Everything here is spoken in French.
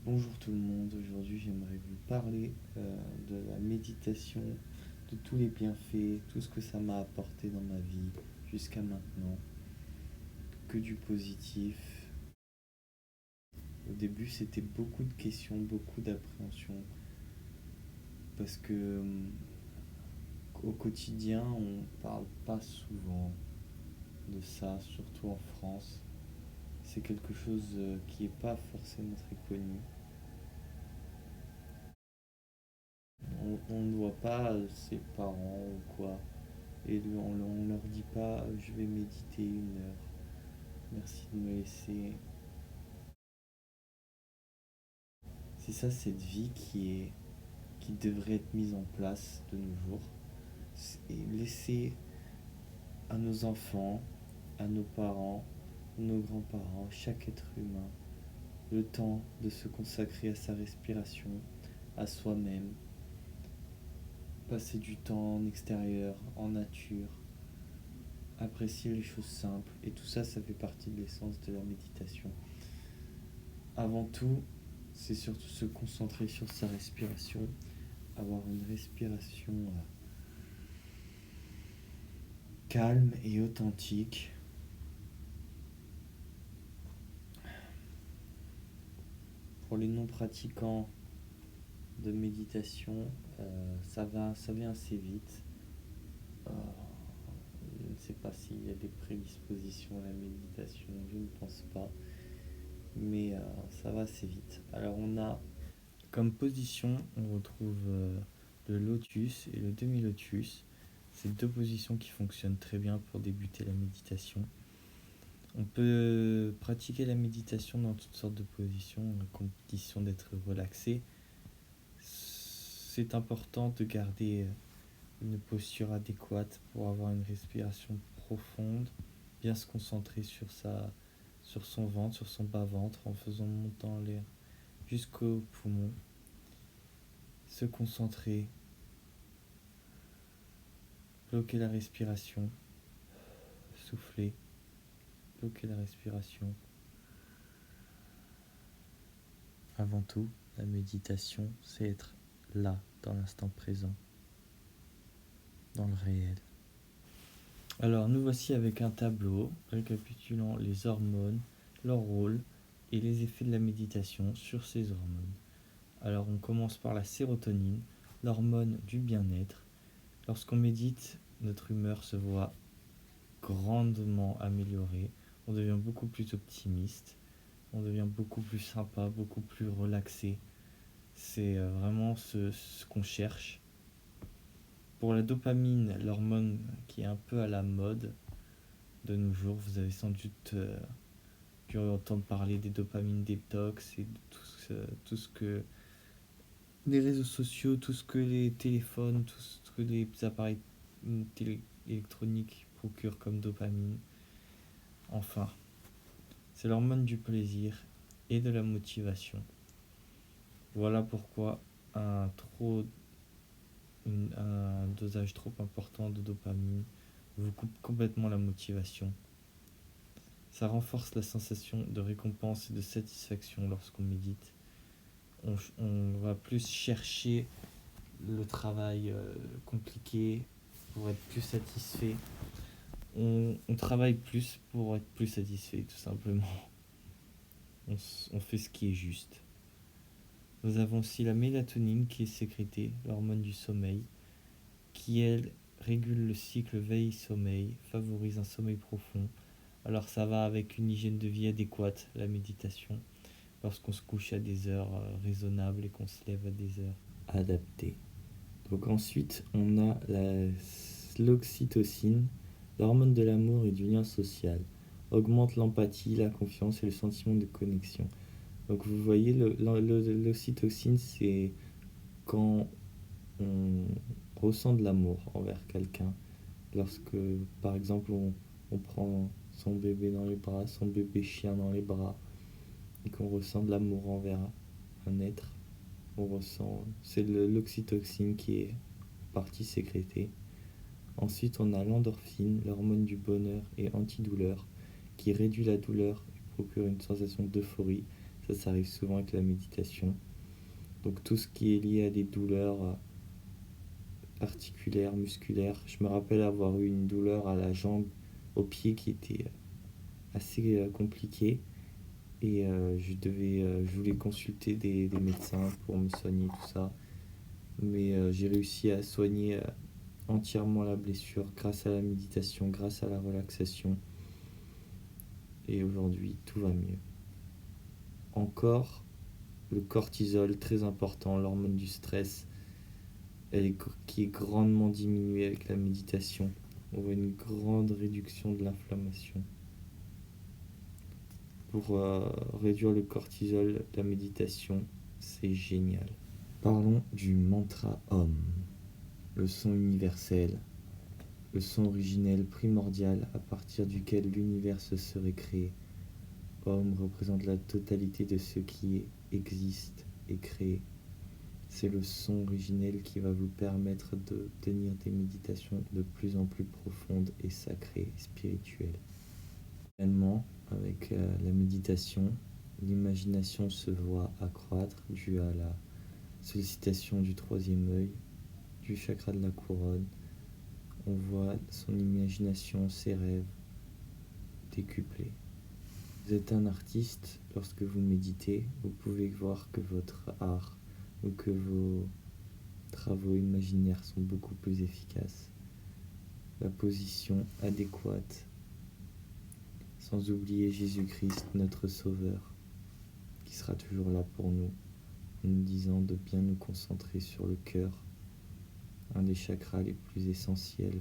Bonjour tout le monde, aujourd'hui j'aimerais vous parler de la méditation, de tous les bienfaits, tout ce que ça m'a apporté dans ma vie jusqu'à maintenant, que du positif. Au début c'était beaucoup de questions, beaucoup d'appréhension, parce que au quotidien on parle pas souvent de ça, surtout en France. C'est quelque chose qui est pas forcément très connu. On ne voit pas ses parents ou quoi. Et on leur dit pas je vais méditer 1 heure. Merci de me laisser. C'est ça cette vie qui devrait être mise en place de nos jours. Et laisser à nos enfants, à nos parents, nos grands-parents, chaque être humain, le temps de se consacrer à sa respiration, à soi-même, passer du temps en extérieur, en nature, apprécier les choses simples. Et tout ça, ça fait partie de l'essence de la méditation. Avant tout, c'est surtout se concentrer sur sa respiration, avoir une respiration calme et authentique. Pour les non-pratiquants de méditation, ça vient assez vite. Euh, je ne sais pas s'il y a des prédispositions à la méditation, je ne pense pas, mais ça va assez vite. Alors on a comme position, on retrouve le lotus et le demi-lotus. C'est deux positions qui fonctionnent très bien pour débuter la méditation. On peut pratiquer la méditation dans toutes sortes de positions, à condition d'être relaxé. C'est important de garder une posture adéquate pour avoir une respiration profonde, bien se concentrer sur son ventre, sur son bas-ventre, en faisant montant l'air jusqu'aux poumons. Se concentrer, bloquer la respiration, souffler, bloquer la respiration. Avant tout, la méditation, c'est être là, dans l'instant présent, dans le réel. Alors, nous voici avec un tableau récapitulant les hormones, leur rôle et les effets de la méditation sur ces hormones. Alors, on commence par la sérotonine, l'hormone du bien-être. Lorsqu'on médite, notre humeur se voit grandement améliorée. On devient beaucoup plus optimiste, on devient beaucoup plus sympa, beaucoup plus relaxé. C'est vraiment ce qu'on cherche. Pour la dopamine, l'hormone qui est un peu à la mode de nos jours, vous avez sans doute dû entendre parler des dopamines détox et de tout ce que les réseaux sociaux, tout ce que les téléphones, tout ce que les appareils électroniques procurent comme dopamine. Enfin, c'est l'hormone du plaisir et de la motivation. Voilà pourquoi un dosage trop important de dopamine vous coupe complètement la motivation. Ça renforce la sensation de récompense et de satisfaction lorsqu'on médite. On va plus chercher le travail compliqué pour être plus satisfait. On travaille plus pour être plus satisfait, tout simplement. On fait ce qui est juste. Nous avons aussi la mélatonine qui est sécrétée, l'hormone du sommeil, qui elle régule le cycle veille-sommeil, favorise un sommeil profond. Alors ça va avec une hygiène de vie adéquate, la méditation, lorsqu'on se couche à des heures raisonnables et qu'on se lève à des heures adaptées. Donc ensuite, on a l'oxytocine, l'hormone de l'amour et du lien social. Augmente l'empathie, la confiance et le sentiment de connexion. Donc vous voyez, l'oxytocine, c'est quand on ressent de l'amour envers quelqu'un. Lorsque, par exemple, on prend son bébé dans les bras, son bébé chien dans les bras, et qu'on ressent de l'amour envers un être, c'est l'oxytocine qui est en partie sécrétée. Ensuite, on a l'endorphine, l'hormone du bonheur et antidouleur, qui réduit la douleur et procure une sensation d'euphorie. Ça arrive souvent avec la méditation. Donc tout ce qui est lié à des douleurs articulaires, musculaires. Je me rappelle avoir eu une douleur à la jambe, au pied qui était assez compliquée. Et je voulais consulter des médecins pour me soigner tout ça. Mais j'ai réussi à soigner entièrement la blessure grâce à la méditation, grâce à la relaxation. Et aujourd'hui, tout va mieux. Encore, le cortisol, très important, l'hormone du stress, qui est grandement diminuée avec la méditation. On voit une grande réduction de l'inflammation. Pour réduire le cortisol, la méditation, c'est génial. Parlons du mantra Om, le son universel, le son originel primordial à partir duquel l'univers se serait créé. Om représente la totalité de ce qui existe et créé. C'est le son originel qui va vous permettre de tenir des méditations de plus en plus profondes et sacrées, spirituelles. Finalement, avec la méditation, l'imagination se voit accroître due à la sollicitation du troisième œil, du chakra de la couronne. On voit son imagination, ses rêves décuplés. Vous êtes un artiste, lorsque vous méditez, vous pouvez voir que votre art ou que vos travaux imaginaires sont beaucoup plus efficaces. La position adéquate, sans oublier Jésus-Christ, notre Sauveur, qui sera toujours là pour nous, en nous disant de bien nous concentrer sur le cœur, un des chakras les plus essentiels